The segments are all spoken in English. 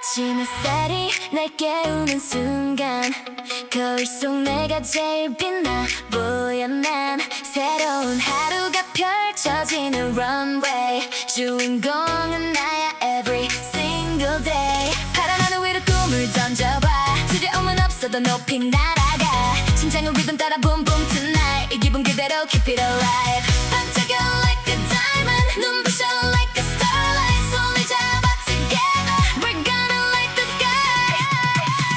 아침 햇살이 날 깨우는 순간 거울 속 내가 제일 빛나 보여. 난 새로운 하루가 펼쳐지는 runway. 주인공은 나야 every single day. 파란 하늘 위로 꿈을 던져봐. 두려움은 없어도 높이 날아가. 심장은 리듬 따라 boom boom tonight. 이 기분 그대로 keep it alive. 반짝여 like a diamond. 눈부셔 like a starlight. 손을 잡아 together. We're gonna light the sky.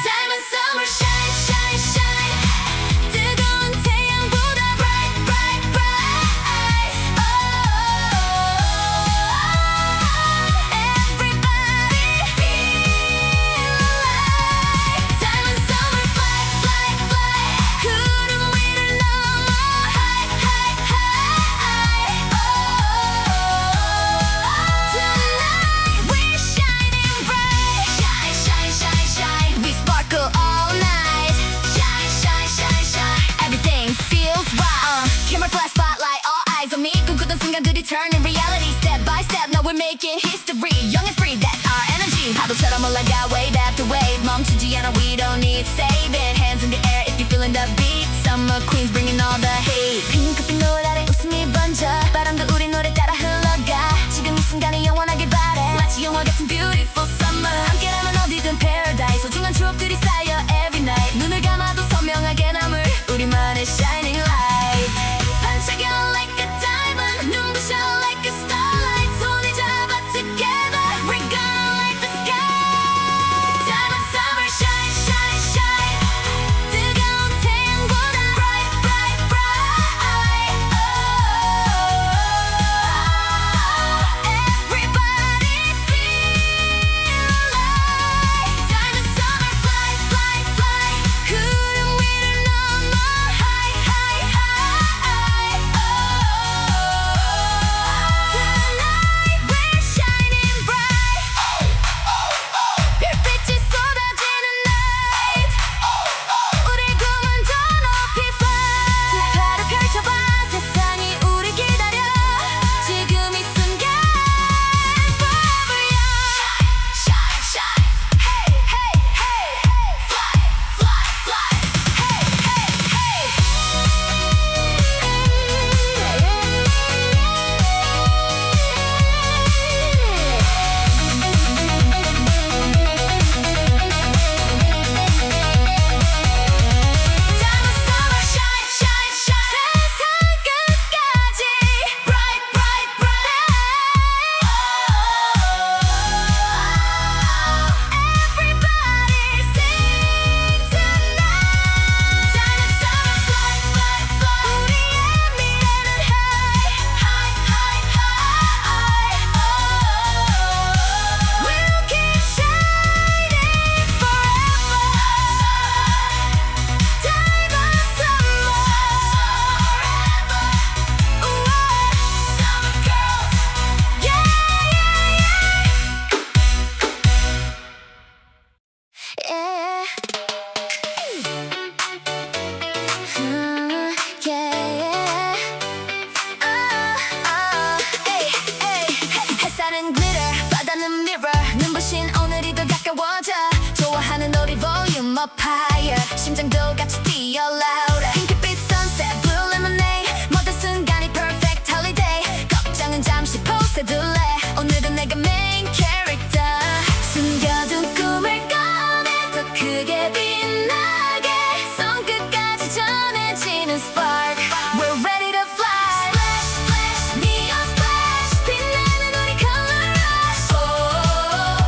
Diamond summer shine shine shine. 뜨거운 태양보다 bright bright bright. Oh, everybody feel alive. Diamond summer fly fly fly. 구름 위를 넘어 high high high. Oh, tonight we're shining bright. Shine shine shine shine. We sparkle all night. Shine shine shine shine. Everything feels right. Camera flash spotlight, all eyes on me. 꿈꾸던 순간들이 turning reality. Step by step, now we're making history. Young and free, that's our energy. 파도처럼 올라가 wave after wave. 멈추지 않아, we don't need saving. Hands in the air if you're feeling the beat. Summer queens bringing all the hate. 핑크빛 노을 아래 웃음이 번져. 바람도 우리 노래 따라 흘러가. 지금 이 순간이 영원하길 바래. 마치 영화 같은 beautiful summer. 함께라면 어디든 paradise. 소중한 추억들이 쌓여 every night. 눈을 감아도 선명하게 남을 우리만의 shining light. 반짝여 like a diamond. 눈부셔 like a starlight. 손을 잡아 together. We're gonna light the sky. Diamond summer shine shine shine. 뜨거운 태양보다 bright bright bright. Oh, everybody feel alive. Diamond summer fly fly fly. 구름 위를 넘어 high high high. Oh, tonight we're shining bright. 별빛이 쏟아지는 night. 우리 꿈은 더 높이 fly. 두 팔을 펼쳐봐. 세상이 우리 기다려. 지금 이 순간 forever young. Shine shine shine. Hey hey hey. Fly fly fly. Hey hey hey. Diamond summer shine shine shine. 세상 끝까지 bright bright bright. Everybody sing tonight. Diamond summer fly fly fly. 우리의 미래는 high high high high. We'll keep shining forever. Diamond summer forever. Ooh, summer girls, yeah yeah yeah. Yeah. Hey, hey. 햇살은 glitter, 바다는 mirror. 눈부신 오늘이 더 가까워져. 좋아하는 우리 volume up higher. 심장도 같이 뛰어 louder. 핑크빛 sunset, blue lemonade. 모든 순간이 perfect holiday. 걱정은 잠시 pose 해둘래. 오늘은 내가 main character. 숨겨둔 꿈을 꺼내 더 크게 빛나게. 손끝까지 전해지는 spark. We're ready to fly. Splash, splash, neon splash. 빛나는 우리 color rush. Oh,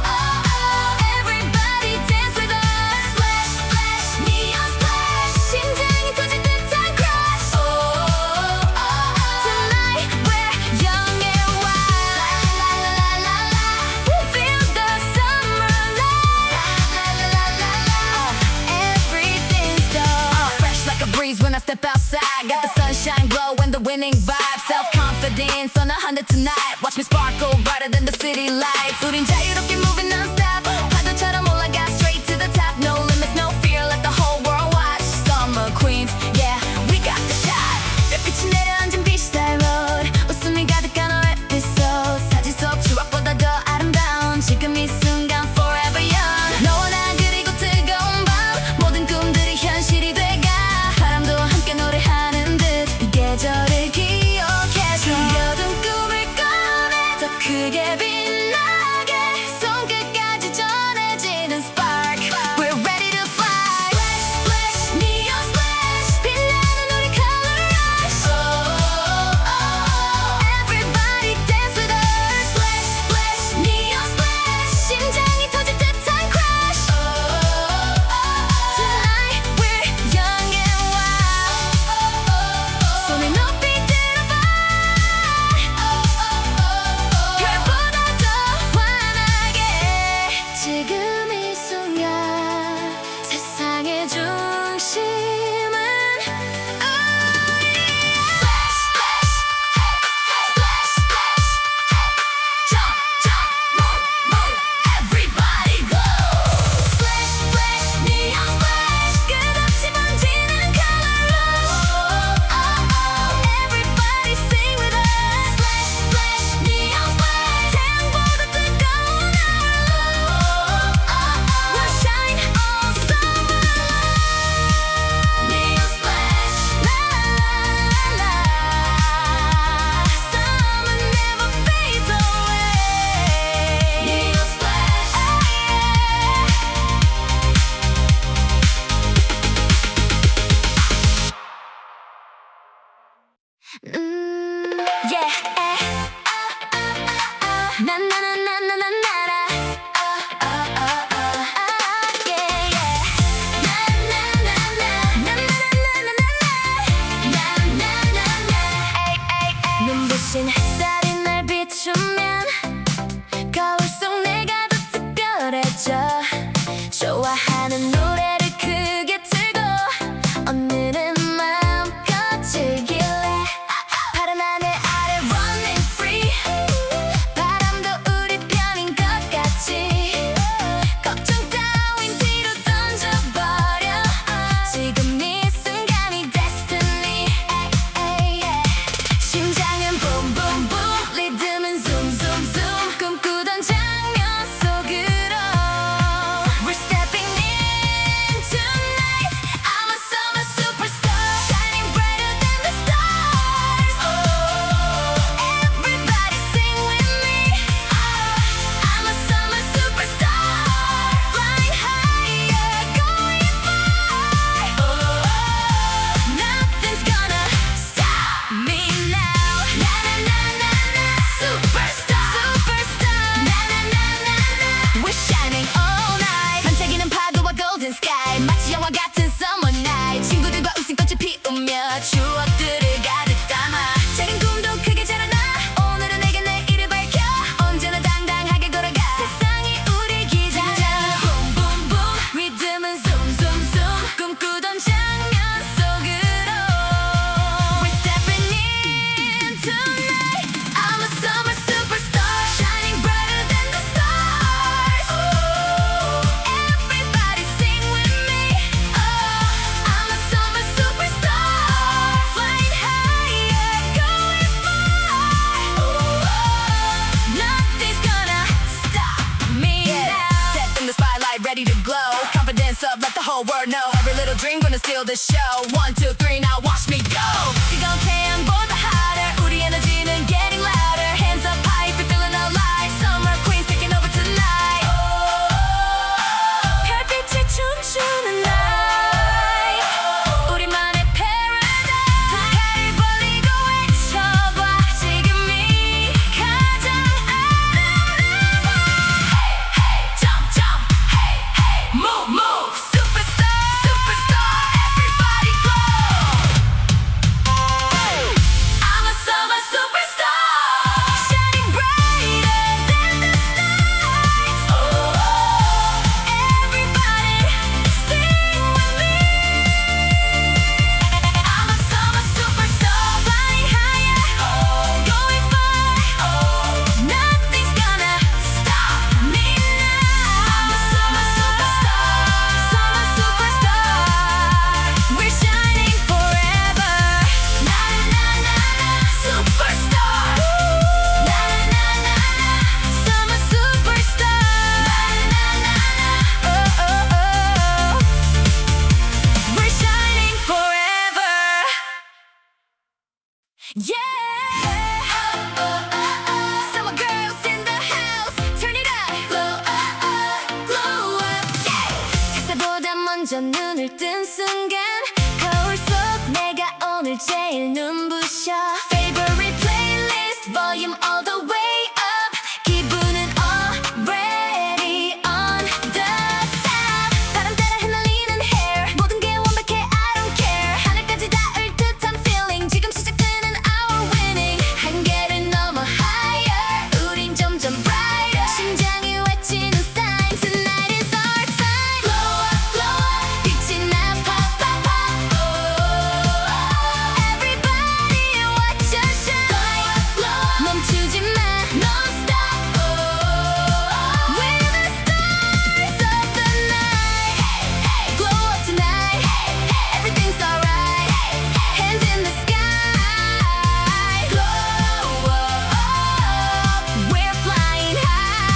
oh, oh. Everybody dance with us. Splash, splash, neon splash. 심장이 터질 듯한 crush. Oh, oh, oh. Tonight we're young and wild. La la la la la. Feel the summer light. La la la la la. Everything's gold. Fresh like a breeze when I step outside. Got the sunshine glow and the winning vibe. Self-confidence on 100 tonight. Watch me sparkle brighter than the city lights. 우린 자유롭게 moving non-stop. 파도처럼 올라가 straight to the top. No limits, no fear, let the whole world watch. Summer queens, yeah, we got the shot. 별빛이 내려앉은 비슷한 road. 웃음이 가득한 our episode. 사진 속 추억보다 더 아름다운 지금 이 순간 forever young. whole world know. Every little dream gonna steal the show. 1, 2, 3, now watch me go. 뜨거운 태양보다 hotter. 우리 에너지는 getting louder. Hands up high if you're feeling alive. Summer queens taking over tonight. 별빛이 춤추는 night. 우리만의 paradise. 두 팔을 벌리고 외쳐봐. 지금이 가장 아름다워. Hey, hey, jump, jump. Hey, hey, move, move. Superstar, superstar. Everybody glow. I'm a summer superstar. Shining brighter than the stars. Everybody sing with me. I'm a summer superstar. Flying higher, going far. Nothing's gonna stop me now. I'm a summer superstar. Summer superstar. We're shining forever. Na na na na. Superstar. Na na na na. Summer superstar. Na na na na. Oh oh oh. We're shining forever. Yeah. Summer girls in the house. Turn it up. Glow up, glow up. Yeah. 색깔보다 먼저 눈을 뜬 순간 거울 속 내가 오늘 제일 눈부셔. Favorite playlist volume all the way up. 기분은 already on the top. 바람 따라 흩날리는 hair. 모든 게 완벽해 I don't care. 하늘까지 닿을 듯한 feeling. 지금 시작되는 our winning. 한계를 넘어 higher. 우린 점점 brighter. 심장이 외치는 sign. Tonight is our time. Glow up, glow up. 빛이 나 pop, pop, pop. Everybody watch us shine. Glow up, glow up. 멈추지 마. Non stop. We're the stars of the night. Glow up tonight. Everything's alright. Hands in the sky. Glow up. We're flying high.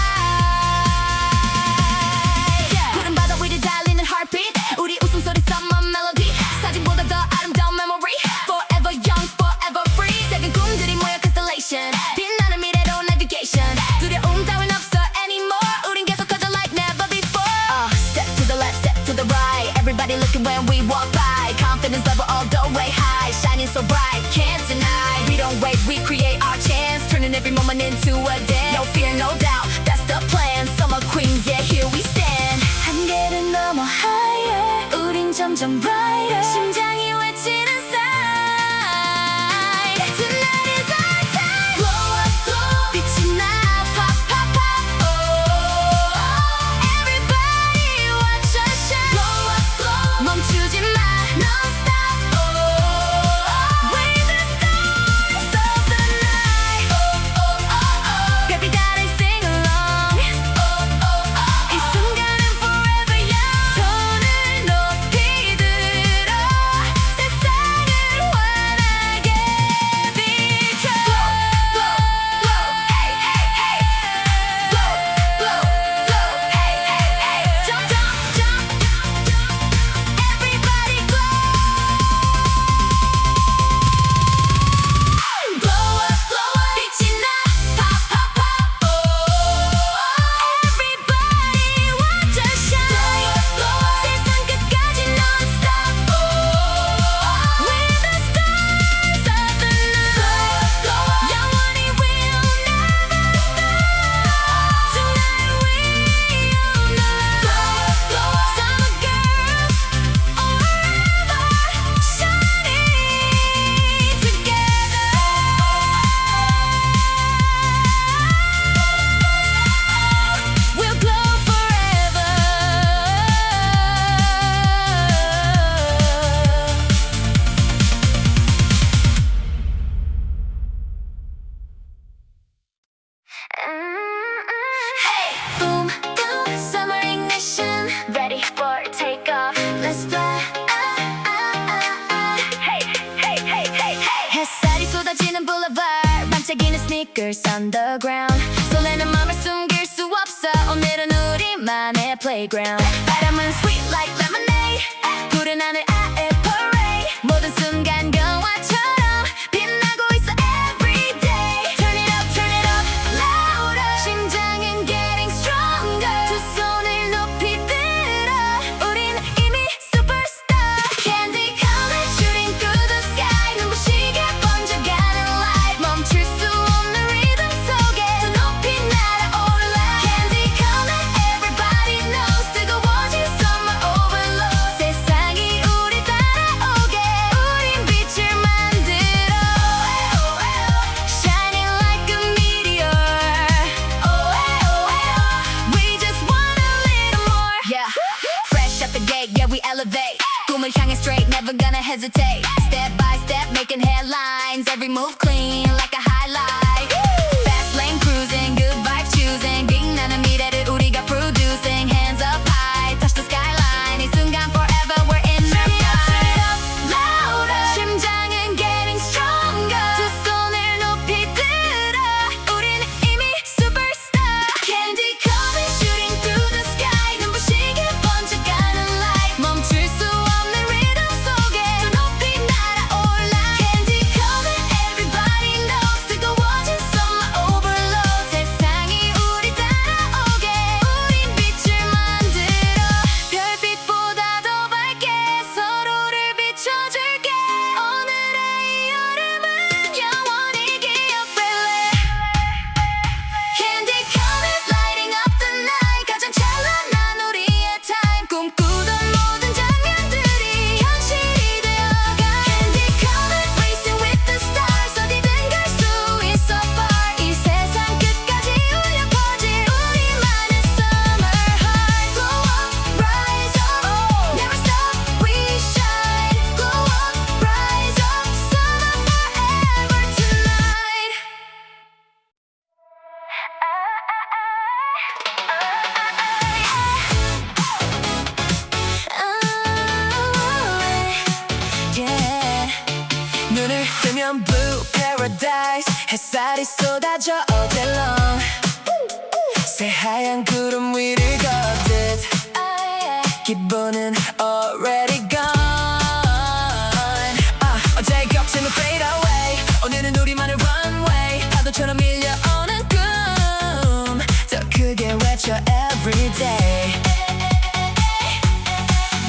푸른 바다 위를 달리는 heartbeat. 우리 웃음소리 summer melody. 사진보다 더 아름다운 memory. Forever young, forever free. 작은 꿈들이 모여 constellation. 빛나는 미래로 navigation. 두려움 따윈 없어 anymore. 우린 계속 커져 like never before. Step to the left, step to the right. Everybody looking when we walk by. Confidence level all the way high. Shining so bright, can't deny. We don't wait, we create our chance. Turning every moment into a dance. No fear, no doubt, that's the plan. Summer queens, yeah, here we stand. 한계를 넘어 higher. 우린 점점 brighter. 심장이 외치는 sign. Tonight is our time. Glow up, glow up. 빛이 나 pop, pop, pop. Everybody watch us shine. Glow up, glow up. 멈추지 마. Non stop. We're the stars of the night. 별빛 아래 sing along. 이 순간은 forever young. 손을 높이 들어 세상을 환하게 비춰. Glow, glow, hey, hey, hey. Glow, glow, glow, hey, hey, hey. Jump, jump, jump, jump. Everybody glow. Glow up, glow up. 빛이 나 pop, pop, pop. Everybody watch us shine. 세상 끝까지 non stop. We're the stars of the night. 영원히 we'll never stop. Tonight we unite. Summer girls forever shining together. We'll glow forever. Hey, boom, boom, summer ignition, ready for takeoff. Let's fly. Hey, hey, hey, hey, hey. 햇살이 쏟아지는 boulevard, 반짝이는 sneakers on the ground. 설레는 맘을 숨길 수 없어. 오늘은 우리만의 playground. 바람은 sweet like lemonade. 푸른 하늘 아래 parade 모든 순간 영화처럼 빛나고 있어 every day. Turn it up louder. 심장은 getting stronger. 두 손을 높이 들어 우린 이미 superstar. Candy color shooting through the sky. 눈부시게 번져가는 light. 멈출 수 없는 rhythm 속에 더 높이 날아올라. Candy color everybody knows. 뜨거워진 summer overload. 세상이 우리 따라오게 우린 빛을 만들어. Shining like a meteor. We just want a little more. Yeah, fresh out the gate, yeah we elevate. 꿈을 향해 straight, never gonna hesitate. Step by step, making headlines. Every move clean like a highlight. Fast lane cruising, good vibes choosing. 빛나는 미래를 우리가 producing. Hands up high, touch the skyline. 이 순간 forever, we're in the sky. Turn it up louder. 심장은 getting stronger. 두 손을 높이 들어 우린 이미 superstar. Candy coming shooting through the sky. 눈부시게 번져가는 light. 멈출 수 없는 rhythm 속에 더 높이 날아올라. Candy coming everybody knows. 뜨거워진 summer overload. 세상이 우리 따라오게 우린 빛을 만들어. 별빛보다 더 밝게 서로를 비춰줄게. 오늘의 이 여름은 영원히 기억될래. Candy coming lighting up the night. 가장 찬란한 우리의 time. 꿈꾸던 모든 장면들이 현실이 되어가. Candy coming racing with the stars. 어디든 갈 수 있어 far. 이 세상 끝까지 울려 퍼질 우리만의 summer heart. Glow up, rise up, never stop, we shine. Glow up, rise up, summer forever tonight. Yeah. 눈을 뜨면 blue paradise. 햇살이 쏟아져 all day long. 새하얀 구름 위를 걷듯 기분은 already gone. 어제의 겹침은 fade away. 오늘은 우리만의 runway. 파도처럼 밀려오는 꿈 더 크게 외쳐 every day.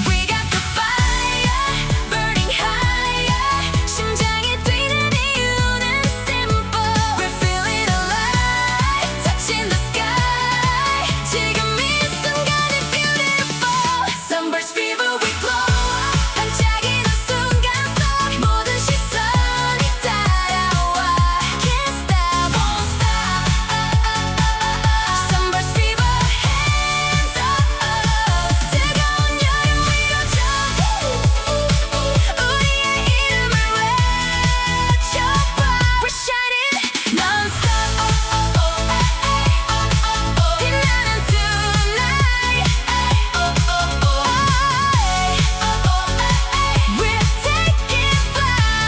We got the fire burning higher. 심장이 뛰는 이유는 simple. We're feeling alive, touching the sky. 지금 이 순간이 beautiful. Sunburst fever, we glow up. 반짝이는 순간 속 모든 시선이 따라와. Can't stop, won't stop. Sunburst fever, hands up. 뜨거운 여름 위로줘. 우리의 이름을 외쳐봐. We're shining non-stop. 빛나는 tonight. We're taking flight.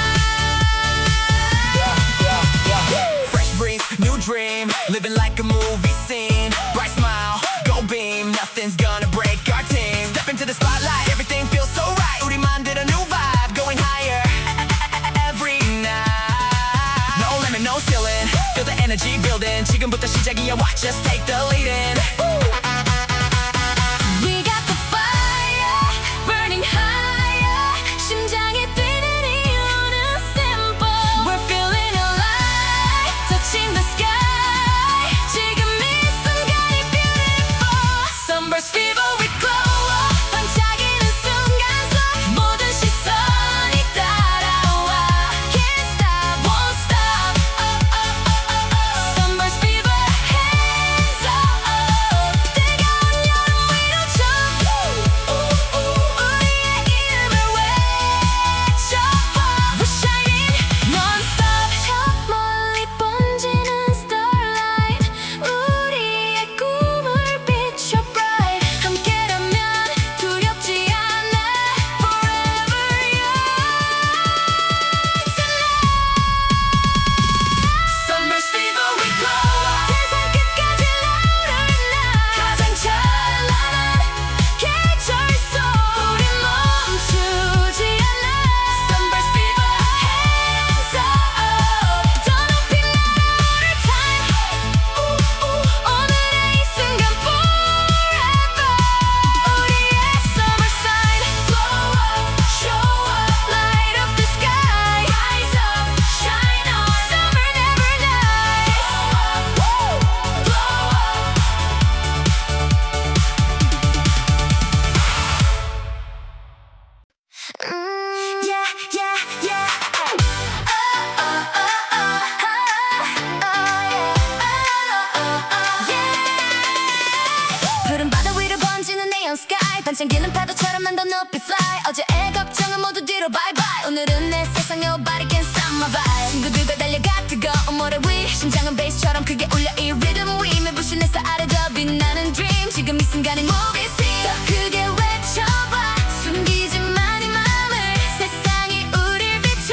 Fresh breeze, new dream, living like a movie scene. Bright smile, go beam, nothing's gonna break our team. Step into the spotlight, everything feels so right. 우리 만든 a new vibe, going higher every night. No limit, no ceiling, feel the energy building. 지금부터 시작이야, watch us take the lead in. We got the fire burning higher. 심장이 뛰는 이유는 simple. We're feeling alive, touching the sky. 지금 이 순간이 beautiful. Sunburst fever, we glow up. 반짝이는 순간 속 모든 시선이 따라와. Can't stop, won't stop. Sunburst fever, hands up. neon sky 반짝이는 파도처럼 난 더 높이 fly 어제의 걱정은 모두 뒤로 bye bye 오늘은 내 세상 nobody can stop my vibe 친구들과 달려가 뜨거운 모래 위 심장은 베이스처럼 크게 울려 이 rhythm 위 매부신 햇살 아래 더 빛나는 dream 지금 이 순간의 movie scene 더 크게 외쳐봐 숨기지만 이 맘을 세상이 우릴 비춰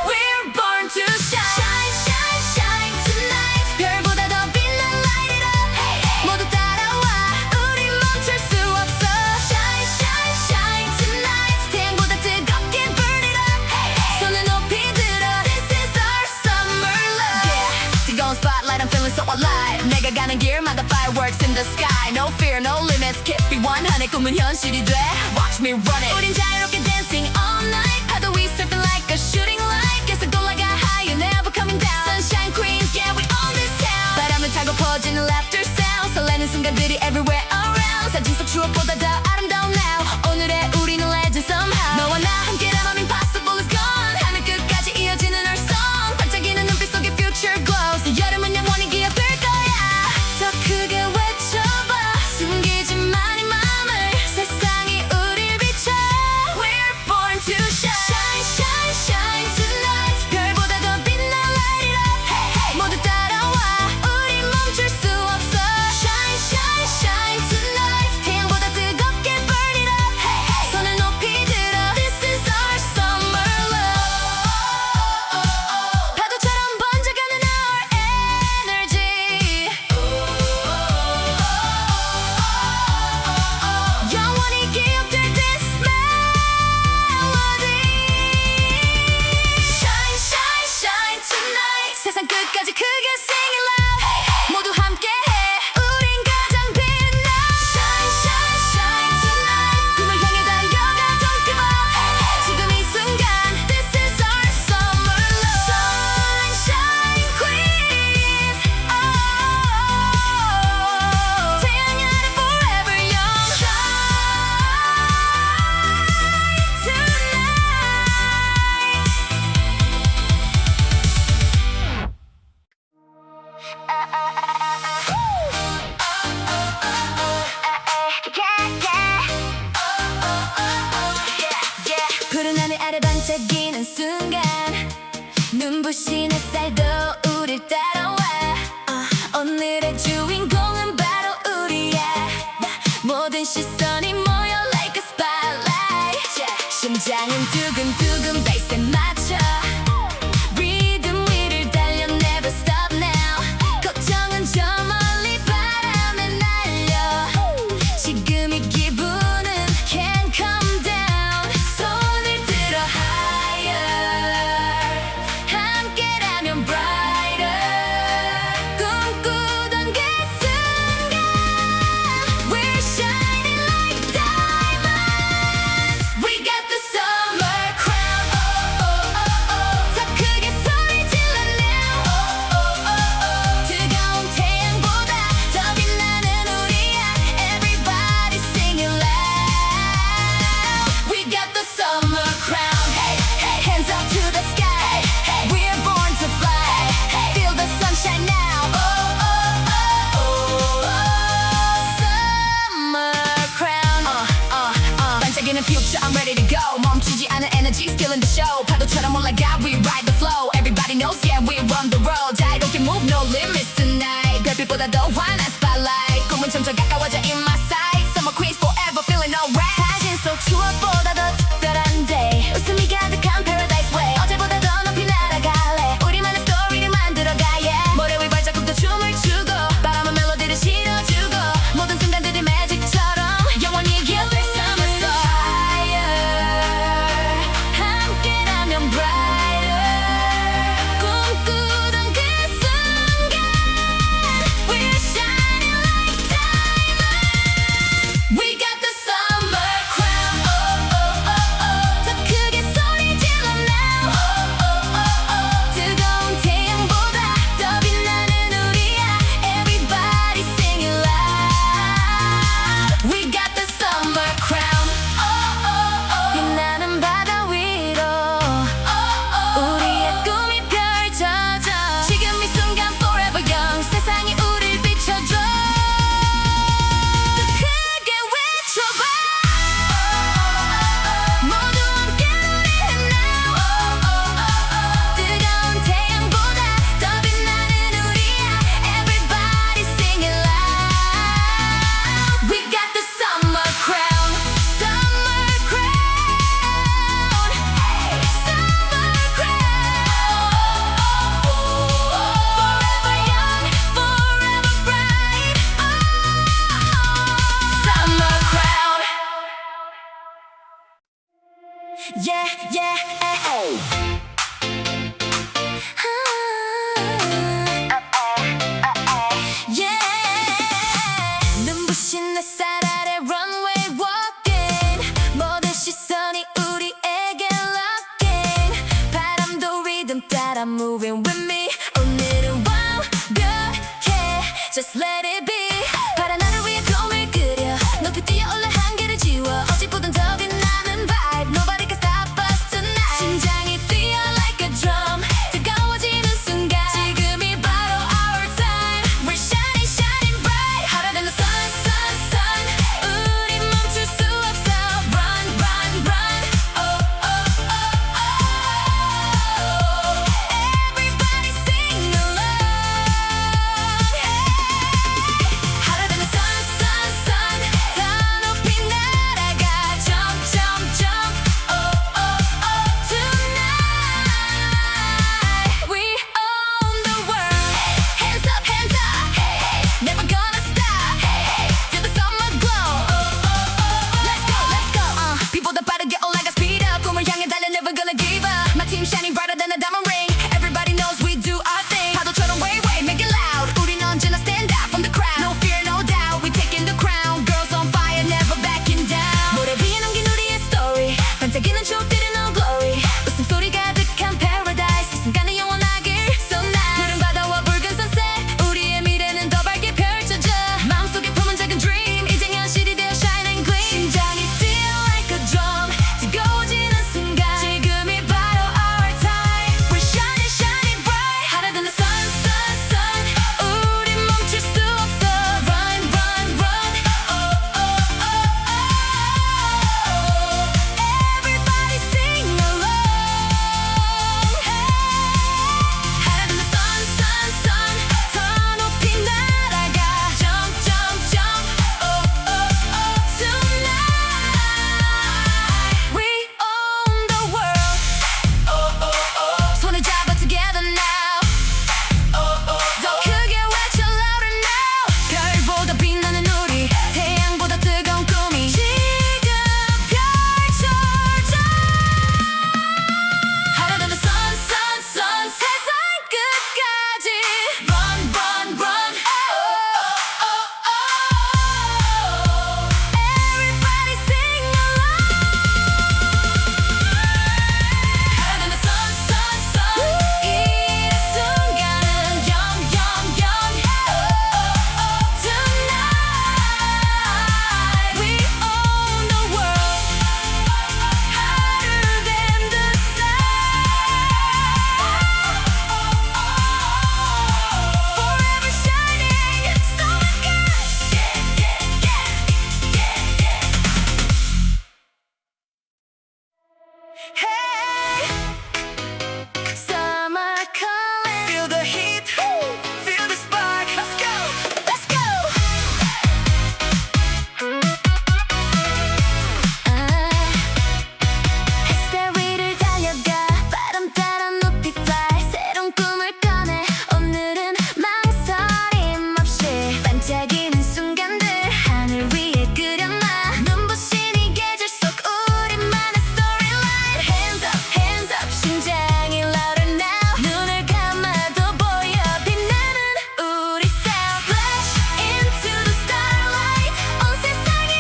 We're born to shine Shine shine shine tonight 별보다 더 빛난 light it up hey, hey. 모두 따라와 우리 멈출 수 없어 Shine shine shine tonight 태양보다 뜨겁게 burn it up hey, hey. 손을 높이 들어 This is our summer love yeah. 뜨거운 spotlight I'm feeling so alive 내가 가는 길마다 fireworks in the sky No fear no limits keep it 100 꿈은 현실이 돼 Watch me run it 우린 자유롭게 dancing all night 파도 위 surfing like a shooting light 계속 올라가 high you're never coming down Sunshine queens yeah we own this town 바람을 타고 퍼지는 laughter sound 설레는 순간들이 everywhere around 사진 속 추억보다 더 아름다운 now 오늘의 우리는 legend somehow 너와 나 함께라면 impossible is gone 하늘 끝까지 이어지는 our song 반짝이는 눈빛 속에 future glows 여름은 영원히 기억될 거야 더 크게 외쳐봐 숨기지만 이 맘을 세상이 우릴 비춰 We're born to shine Shine shine shine tonight 별보다 더 빛난 light it up hey, hey. 모두 따라와 우리 멈출 수 없어 Shine shine shine tonight 태양보다 뜨겁게 burn it up hey, hey. 손을 높이 들어 This is our summer love 파도처럼 번져가는 our energy 영원히 기억될 this melody Shine shine shine tonight 세상 끝까지 크게 sing it loud hey, hey. 모두 함께해 우린 가장 빛나 Shine shine shine tonight 꿈을 향해 달려가 don't give up hey, hey. 지금 이 순간 This is our summer love Sunshine queens oh 태양 아래 forever young Shine tonight 푸른 하늘 아래 반짝이는 순간 눈부신 햇살도 우릴 따라와 오늘의 주인공은 바로 우리야 모든 시선이 모여 like a spotlight 심장은 두근두근 베이스에 맞춰 리듬 위를 달려 never stop now 걱정은 저 멀리 바람에 날려 지금 이 기분은 can't come down 손을 들어 higher 함께라면 brighter 꿈꾸던 그 순간 We're shining like diamonds We got the summer crown oh, oh, oh, oh. 더 크게 소리 질러 now oh, oh, oh, oh. 뜨거운 태양보다 더 빛나는 우리야 Everybody sing it loud We got the summer crown hey, hey. Hands up to the sky hey. We're born to fly hey. Feel the sunshine now oh, oh, oh, oh, oh. Summer crown 반짝이는 future I'm ready to go 멈추지 않은 energy still in the show 파도처럼 올라가 we ride the flow Everybody knows yeah we run the road 자유롭게 move no limits tonight 별빛보다 더 환한 spotlight 꿈은 점점 가까워져 in my sight Summer queens forever feeling alright 사진 속 추억보다 더 특별한 day 웃음이 가득한 paradise way 어제보다 더 높이 날아갈래 우리만의 스토리를 만들어가 yeah 모래 위 발자국도 춤을 추고 바람은 멜로디를 실어주고 모든 순간들이 매직처럼 영원히 기억될 summer song higher 함께라면 brighter 꿈꾸던 그 순간 We're shining like diamonds yeah, yeah. Yeah. 눈부신 햇살 아래 runway walking 모든 시선이 우리에게 locking 바람도 리듬 따라 moving with me 오늘은 완벽해 just let it be 파란 하늘 위에 꿈을 그려 높이 뛰어올라 한계를 지워 어디보단 더 빛나는 vibe nobody can stop us tonight 심장이 뛰어 like a drum 뜨거워지는 순간 지금이 바로 our time we're shining shining bright hotter than the sun sun sun 우리 멈출 수 없어 run run run oh oh oh oh everybody sing along hotter than the sun sun sun 더 높이 날아가 jump jump jump oh oh oh tonight we own the world hands up never gonna stop feel the summer glow let's go 빛보다 빠르게 올라가 speed up 꿈을 향해 달려 never gonna give up my team shining brighter than a diamond ring everybody knows we do our thing 파도처럼 way way make it loud 우린 언제나 stand out from the crowd no fear no doubt we taking the crown girls on fire never backing down 모래 위에 남긴 우리의 story 반짝이는 추억들은 all glory 웃음소리 가득한 paradise 이 순간은 영원하길 so nice 푸른 바다와 붉은 sunset 우리의 미래는 더 밝게 펼쳐져 마음속에 품은 작은 dream 이제 현실이 되어 shine and gleam 심장이 뛰어 like a drum 뜨거워지는 순간 지금이 바로 our time we're shining shining bright hotter than the sun sun sun 우리 멈출 수 없어 run run run oh oh oh oh everybody sing along hotter than the sun sun sun 더 높이 날아가 jump jump jump oh oh oh tonight we own the world oh oh oh 손을 잡아 together now 더 크게 외쳐 louder now 별보다 빛나는 우리 태양보다 뜨거운 꿈이 지금 펼쳐져 hotter than the sun sun sun 세상 끝까지 run run run oh oh oh everybody sing along hotter than the sun sun sun 이른 순간은 young young young oh oh oh tonight we own the world hotter than the sun forever shining so hey summer calling Feel the heat, feel the spark. Let's go. let's go 햇살 위를 달려가 바람 따라 높이 fly 새로운 꿈을 꺼내 오늘은 망설임 없이 반짝이는 순간들 하늘 위에 그려놔 눈부신 이 계절 속 우리만의 storyline hands up 심장이 louder now 눈을 감아도 보여 빛나는 우리 self splash into the starlight 온 세상이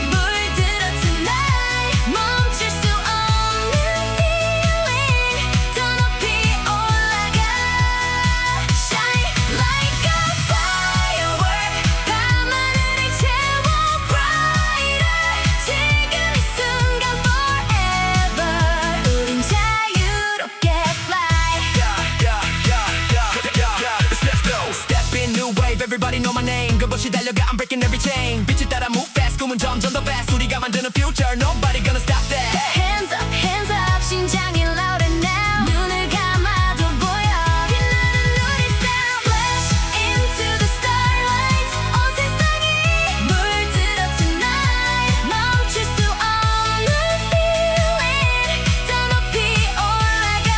물들어 tonight 멈출 수 없는 feeling 더 높이 올라가 shine like a firework 밤하늘을 채워 brighter 지금 이 순간 forever 우린 자유롭게 fly Let's go. Step in, new wave. Everybody know my name. 끝없이 달려가. I'm breaking every chain. 빛을 따라 move fast. 꿈은 점점 더 fast. 우리가 만드는 future. Nobody gonna stop that. hands up 심장이 louder now 눈을 감아도 보여 빛나는 우리 sound splash into the starlight 온 세상이 물들어 tonight 멈출 수 없는 feeling 더 높이 올라가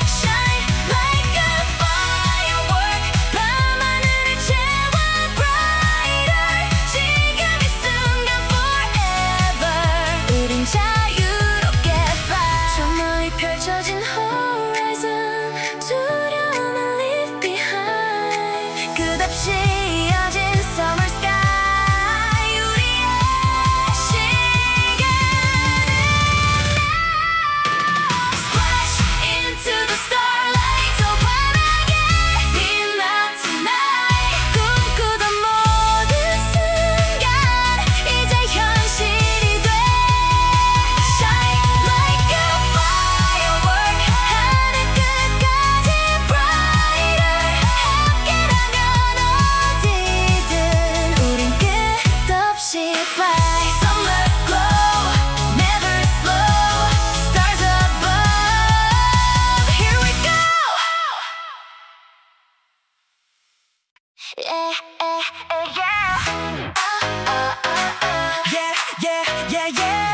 shine like a firework 밤하늘을 채워 brighter 지금 이 순간 forever fly. Summer glow, never slow. Stars above, here we go. Yeah, yeah, yeah. Yeah, yeah, yeah, yeah.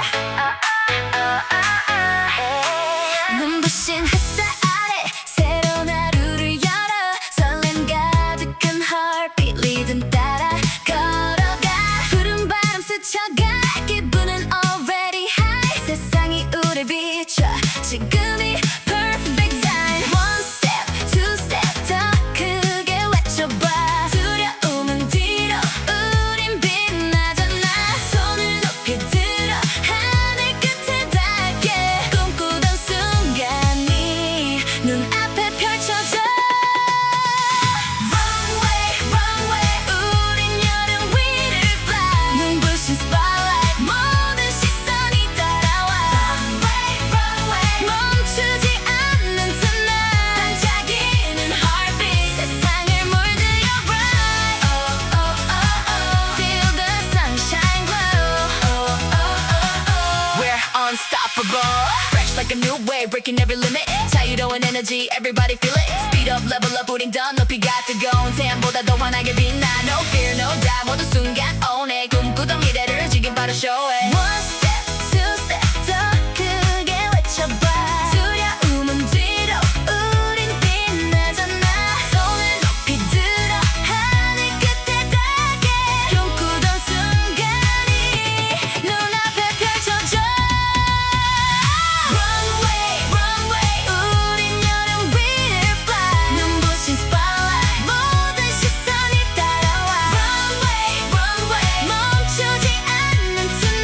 눈부신 햇살 아래 새로운 하루를 열어 설렘 가득한 heartbeat 리듬 따라 걸어가 푸른 바람 스쳐가 기분은 already high 세상이 우릴 비춰 지금이 perfect time One step, two step 더 크게 외쳐봐 두려움은 뒤로 우린 빛나잖아 손을 높이 들어 하늘 끝에 닿게 꿈꾸던 순간이 눈앞에 펼쳐져 Runway, runway 우린 여름 위를 fly 눈부신 spotlight 모든 시선이 따라와 Runway, runway 멈추지 않는 tonight 반짝이는 heartbeat 세상을 물들여 bright Oh, oh, oh, oh Feel the sunshine glow Oh, oh, oh, oh We're unstoppable. Fresh like a new wave, breaking every limit. 자유로운 energy, everybody feel it. Speed up, level up, 우린 더 높이 got to go. 태양보다 더 환하게 빛나. No fear, no doubt. 모든 순간 own it. 꿈꾸던 미래를 지금 바로 show it. One step, two step 더 크게 외쳐봐 두려움은 뒤로 우린 빛나잖아 손을 높이 들어 하늘 끝에 닿게 꿈꾸던 순간이 눈앞에 펼쳐져 Runway, runway 우린 여름 위를 fly 눈부신 spotlight 모든 시선이 따라와 Runway, runway 멈추지 않는 tonight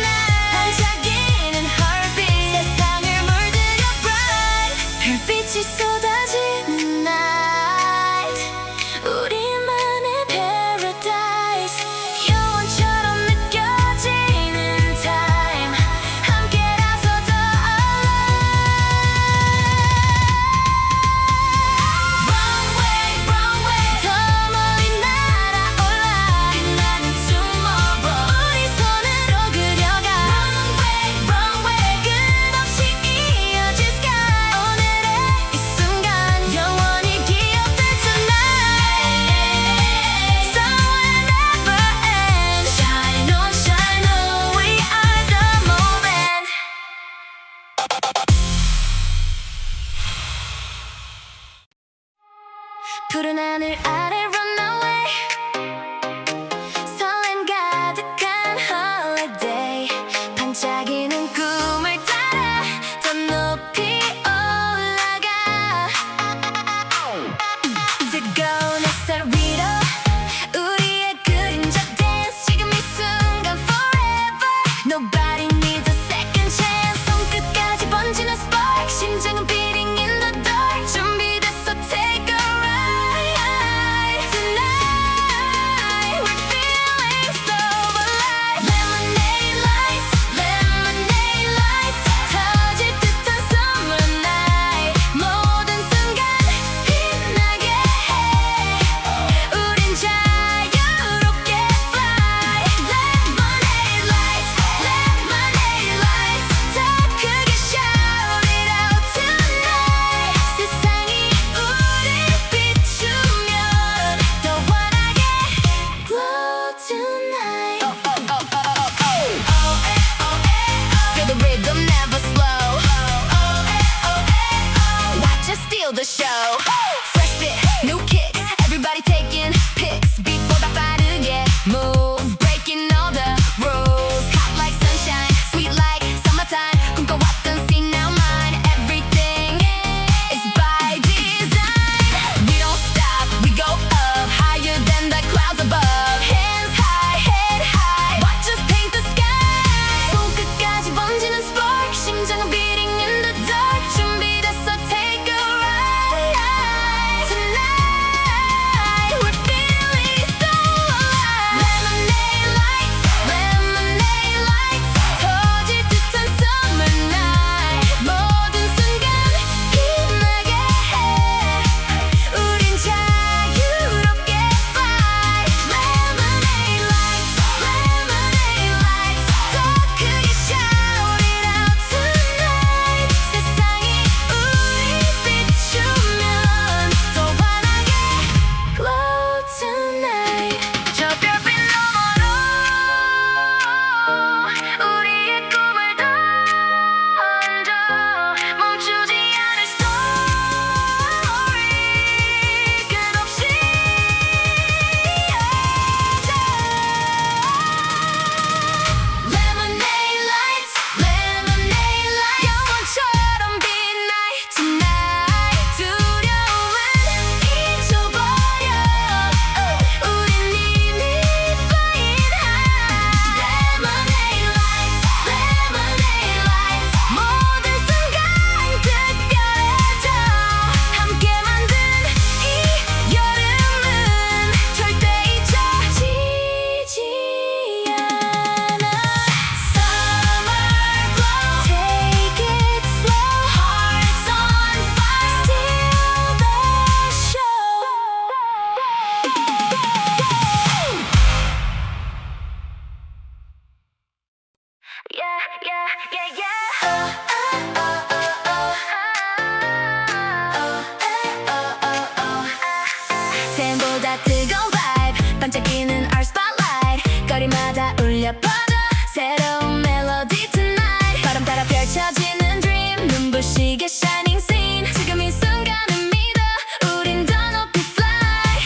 샘보다 뜨거운 vibe 반짝이는 our spotlight 거리마다 울려 퍼져 새로운 멜로디 tonight 바람 따라 펼쳐지는 dream 눈부시게 shining scene 지금 이 순간을 믿어 우린 더 높이 fly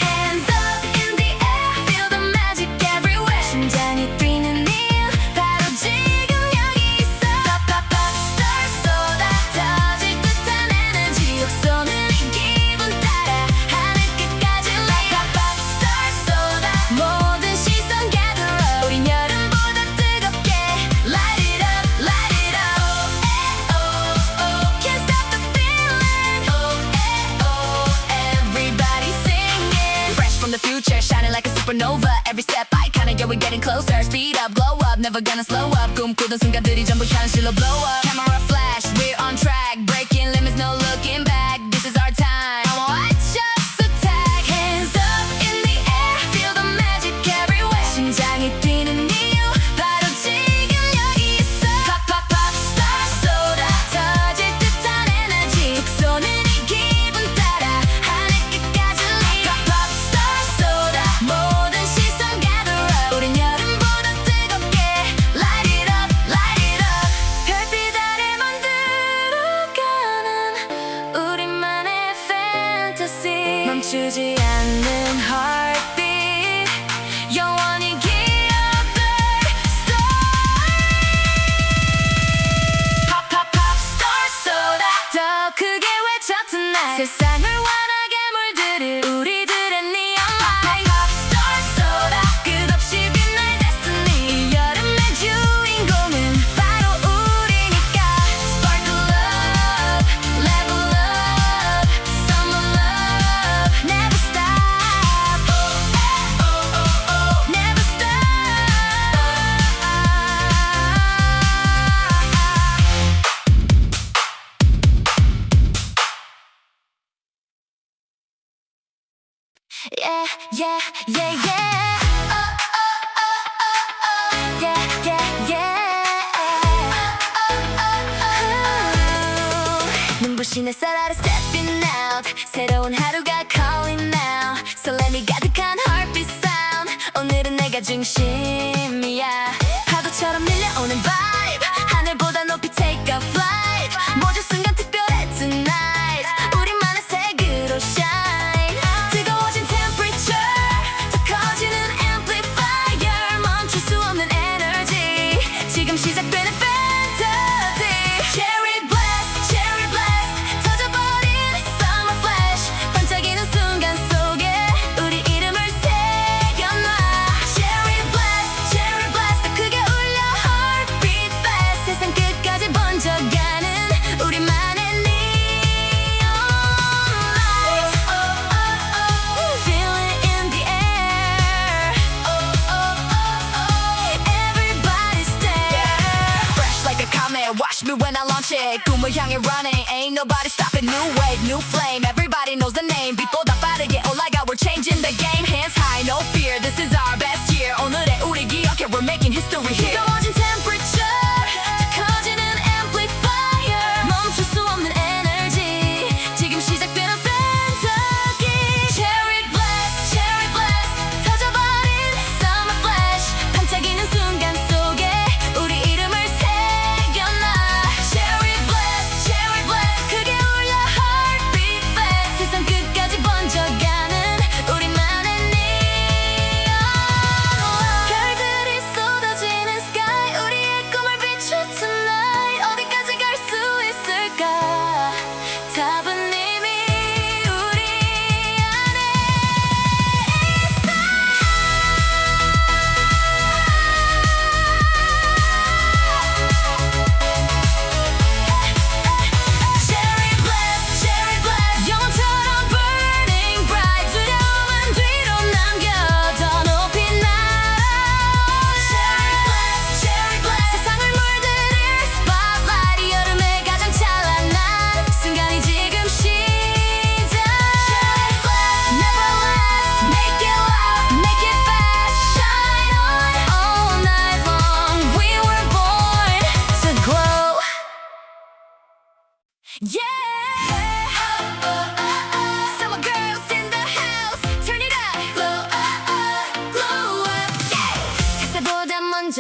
hands up in the air feel the magic everywhere 심장이 뛰는 이유 바로 지금 여기 있어 pop pop pop star 쏟아 터질 듯한 에너지 옥솟는 이 기분 따라 하늘 끝까지 light pop pop star 쏟아 모든 시선 gather up 우린 여름보다 뜨겁게 light it up light it up oh oh oh can't stop the feeling oh oh everybody singing fresh from the future shining like a supernova every step I kinda yeah we're getting closer speed up glow up never gonna slow up 꿈꾸던 순간들이 전부 현실로 blow up camera flash we're on track breaking limits no looking back this is our time I watch us attack hands up in the air feel the magic everywhere 심장이 뛰는 이유 바로 지금 여기 있어 pop pop pop star 쏟아 터질 듯한 에너지 툭 쏘는 이 기분 따라 하늘 끝까지 lead pop pop star 쏟아 모든 시선 gather up 우린 여름보다 뜨겁게 light it up 별빛 아래 만들어가는 우리만의 fantasy 멈추지 않는 heartbeat 영원히 기억될 story pop pop pop star 쏟아 더 크게 외쳐 tonight 세상을 환하게 물들일 우리들의 neon light pop pop star 쏟아 끝없이 빛날 destiny 이 여름의 주인공은 바로 우리니까 spark the love level up summer love never stop oh oh oh oh never stop yeah yeah yeah yeah oh oh oh oh oh yeah yeah yeah 눈부신 햇살 아래 stepping out 새로운 하루가 calling now 설렘이 가득한 heartbeat sound 오늘은 내가 중심이야 파도처럼 밀려오는 vibe 하늘보다 높이 take a flight 모든 순간 특별해 tonight 우리만의 색으로 shine 뜨거워진 temperature 더 커지는 amplifier 멈출 수 없는 energy 지금 시작되는 fantasy cherry blast 터져버린 summer flash 반짝이는 순간 속에 우리 이름을 새겨놔 cherry blast 더 크게 울려 heartbeat fast 세상 끝까지 번져가는 우리만의 neon light feel it in the air everybody stare fresh like a comet watch me when I launch it 꿈을 향해 running ain't nobody stopping new wave new flame everybody knows the name 빛보다 빠르게 올라가 we're changing the game hands high no fear this is our best year 오늘의 우리 기억해 we're making history here 뜨거워진 temperature 더 커지는 amplifier 멈출 수 없는 energy 지금 시작되는 fantasy cherry blast 터져버린 summer flash 반짝이는 순간 속에 우리 이름을 새겨놔 cherry blast 크게 울려 heartbeat fast 세상 끝까지 번져가는 우리만의 neon light 별들이 쏟아지는 sky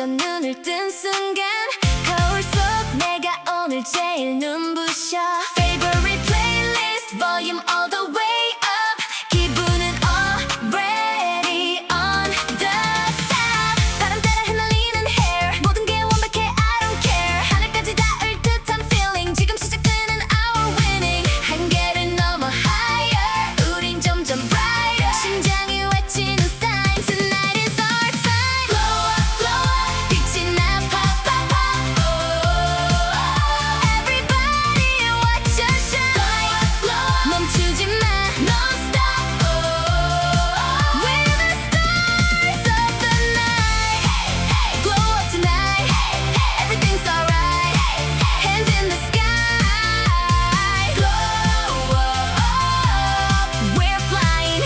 그저 눈을 뜬 순간 거울 속 내가 오늘 제일 눈부셔 Favorite playlist volume all the way up 기분은 already on the top 바람 따라 흩날리는 hair 모든 게 완벽해 I don't care 하늘까지 닿을 듯한 feeling 지금 시작되는 our winning 한계를 넘어 higher 우린 점점 brighter 심장이 외치는 sign Tonight is our time Glow up 빛이 나 pop pop pop oh Everybody watch us shine Glow up 멈추지 마 non stop oh We're the stars of the night Glow up tonight Everything's alright Hands in the sky Glow up We're flying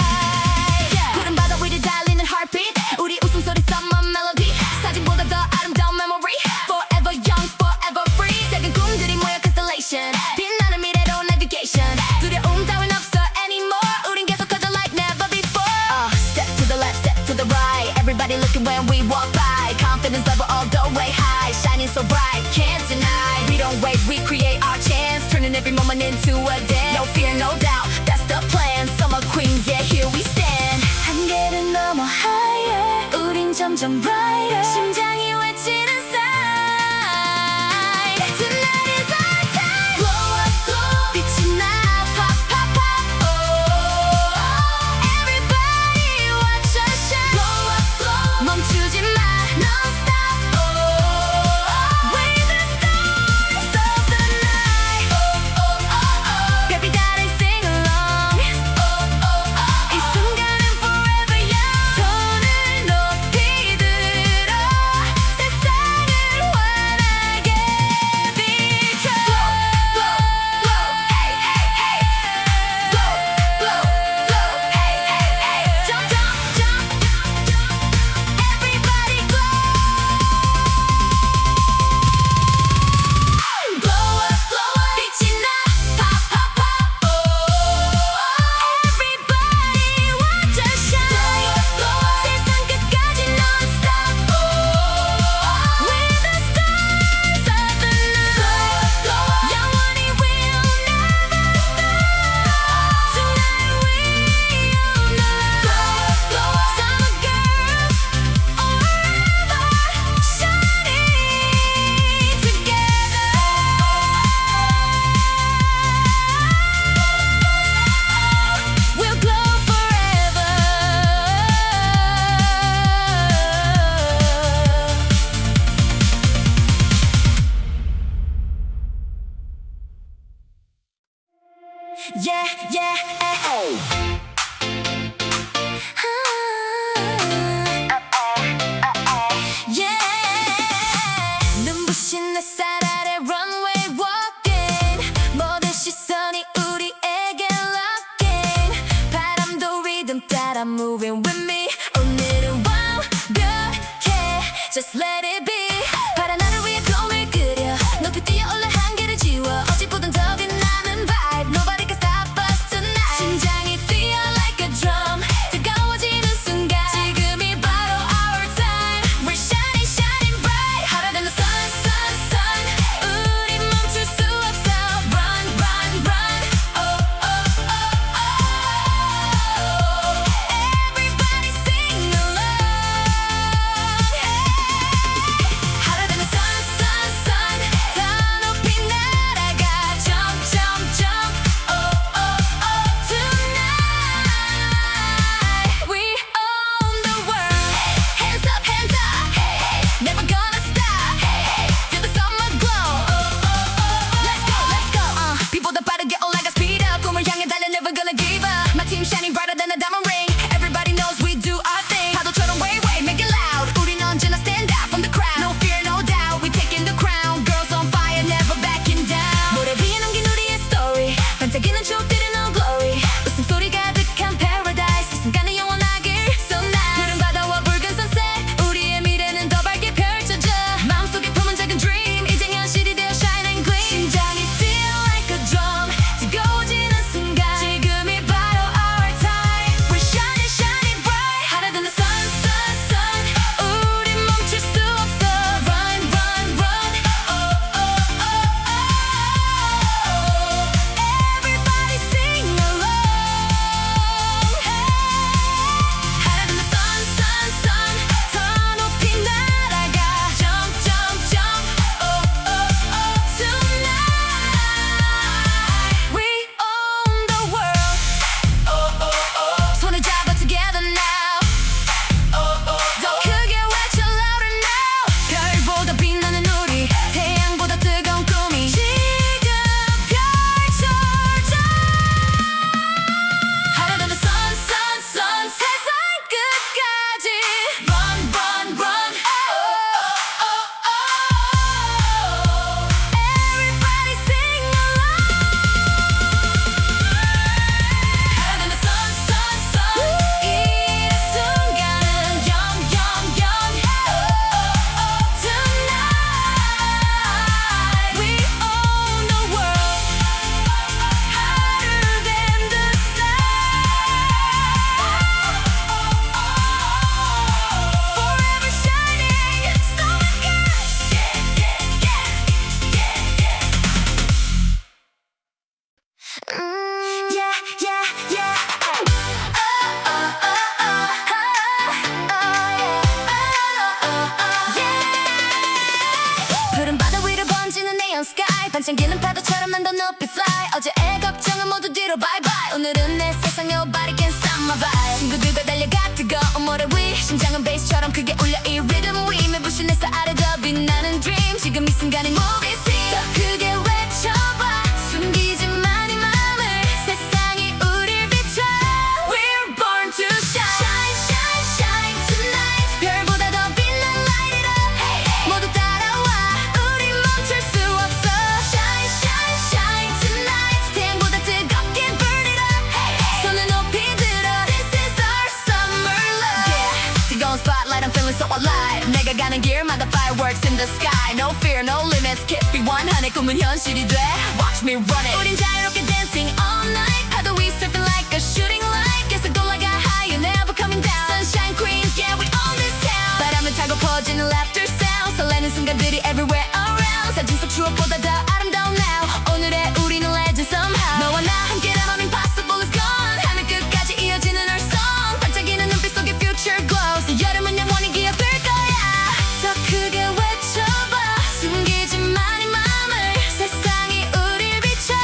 high 푸른 바다 위를 달리는 heartbeat 우리 웃음소리 summer melody 사진보다 더 아름다운 memory Forever young, forever free 작은 꿈들이 모여 constellation 빛나는 미래로 navigation 두려움 따윈 없어 anymore 우린 계속 커져 like never before Step to the left, step to the right Everybody looking when we walk by Confidence level all the way high Shining so bright, can't deny We don't wait, we create our chance Turning every moment into a dance No fear, no doubt, that's the plan Summer queens, yeah, here we stand 한계를 넘어 higher 우린 점점 brighter 심장이 외치는 sign Tonight is our time Glow up, 빛이 나 pop, pop, pop oh Everybody watch us shine Glow up, 멈추지 마 non stop oh We're the stars of the night 별빛 아래 sing along 이 순간은 forever young 손을 높이 들어 세상을 환하게 비춰 Glow, hey, hey, hey Glow, hey, hey, hey Jump, jump, jump Everybody glow Glow up, 빛이 나 pop, pop, pop oh Everybody watch us shine 세상 끝까지 non stop oh We're the stars of the night 영원히 we'll never stop Tonight we unite Summer girls forever shining together We'll glow forever Yeah, yeah, yeah 눈부신 햇살 아래 runway walking 모든 시선이 우리에게 locking 바람도 리듬 따라 moving with me 오늘은 완벽해 Just let it be 파란 하늘 위에 꿈을 그려 높이 뛰어올라 한계를 지워 어디보단 더 빛나는 vibe Nobody can stop us tonight 심장이 뛰어 like a drum 뜨거워지는 순간 지금이 바로 our time We're shining, shining bright Hotter than the sun, sun, sun 우리 멈출 수 없어 Run, run, run Oh, oh, oh, oh Everybody sing along 한참 기는 파도처럼 난 더 높이 fly 어제의 걱정은 모두 뒤로 bye bye 오늘은 내 세상 nobody can stop my vibe 친구들과 달려가 뜨거운 모래 위 심장은 베이스처럼 크게 울려 이 rhythm 위 매부신 햇살 아래 더 빛나는 dream 지금 이 순간이 movie scene 더 크게 외쳐봐 숨기지만 이 맘을 세상이 우릴 비춰 We're born to shine Shine shine shine tonight 별보다 더 빛난 light it up hey, hey. 모두 따라와 우리 멈출 수 없어 Shine shine shine tonight 태양보다 뜨겁게 burn it up hey, hey. 손을 높이 들어 This is our summer love yeah. 뜨거운 spotlight I'm feeling so alive 내가 가는 길마다 fireworks in the sky No fear no limits keep it 100 꿈은 현실이 돼 Watch me run it 우린 자유롭게 dancing all night 파도 위 surfing like a shooting light 계속 올라가 high you're never coming down Sunshine queens yeah we own this town 바람을 타고 퍼지는 laughter sound 설레는 순간들이 everywhere around 사진 속 추억보다 더 아름다운 now 오늘의 우리는 legend somehow 너와 나 함께라면 impossible is gone 하늘 끝까지 이어지는 our song 반짝이는 눈빛 속에 future glows 여름은 영원히 기억될 거야 더 크게 외쳐봐 숨기지만 이 맘을 세상이 우릴 비춰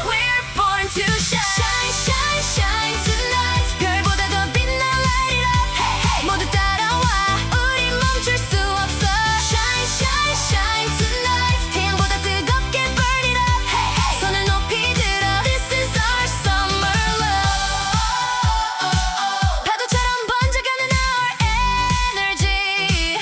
We're born to shine Shine shine shine tonight 별보다 더 빛난 light it up hey, hey. 모두 따라와 우리 멈출 수 없어 Shine shine shine tonight 태양보다 뜨겁게 burn it up hey, hey. 손을 높이 들어 This is our summer love 파도처럼 번져가는 our energy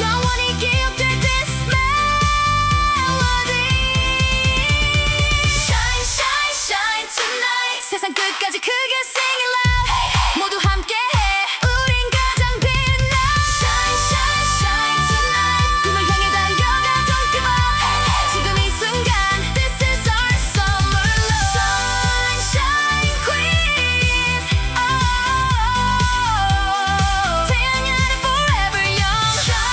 영원히 기억될 this melody Shine shine shine tonight 세상 끝까지 크게 sing it loud hey, hey. 모두 함께해 우린 가장 빛나 Shine shine shine tonight 꿈을 향해 달려가 don't give up hey, hey. 지금 이 순간 This is our summer love Sunshine queens oh 태양 아래 forever young Shine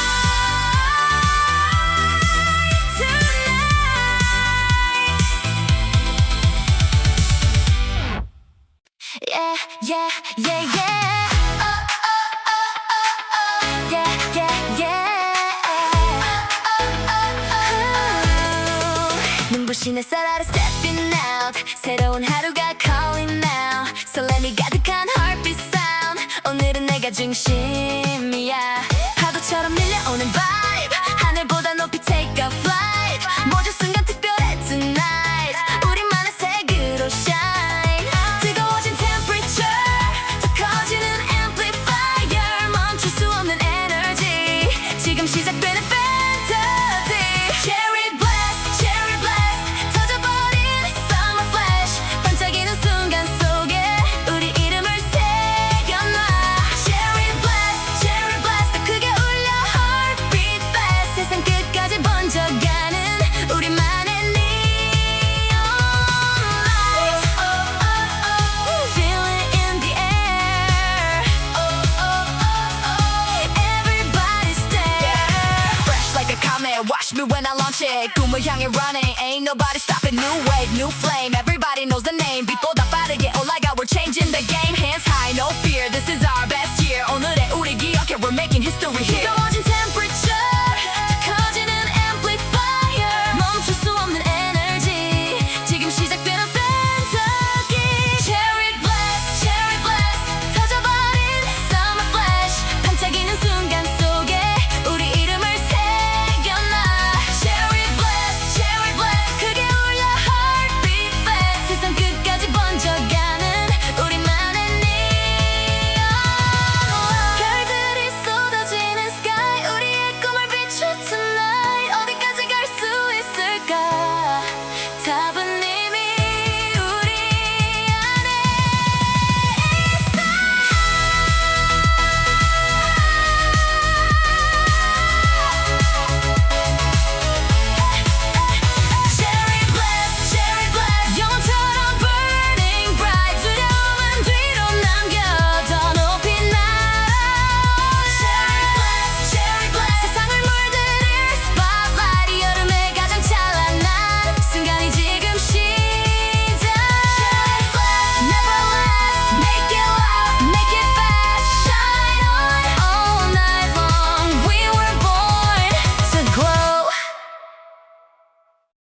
tonight Yeah, yeah, yeah, yeah. Oh, oh, oh, oh, oh. Yeah, yeah, yeah. Oh, oh, oh, oh. 눈부신 햇살 아래 stepping out. 새로운 하루가 calling now. 설렘이 가득한 heartbeat sound. 오늘은 내가 중심이야. 파도처럼 밀려오는 vibe. 하늘보다 높이 take a flight. 모든 순간 특별해 tonight. 우리만의 색으로 shine. 뜨거워진 temperature 더 커지는 amplifier 멈출 수 없는 energy 지금 시작되는 fantasy cherry blast 터져버린 summer flash 반짝이는 순간 속에 우리 이름을 새겨놔 cherry blast 더 크게 울려 heartbeat fast 세상 끝까지 번져가는 우리만의 neon light Feel it in the air Everybody stare Fresh like a comet Watch me when I launch it 꿈을 향해 running Ain't nobody stopping New wave, new flame Everybody knows the name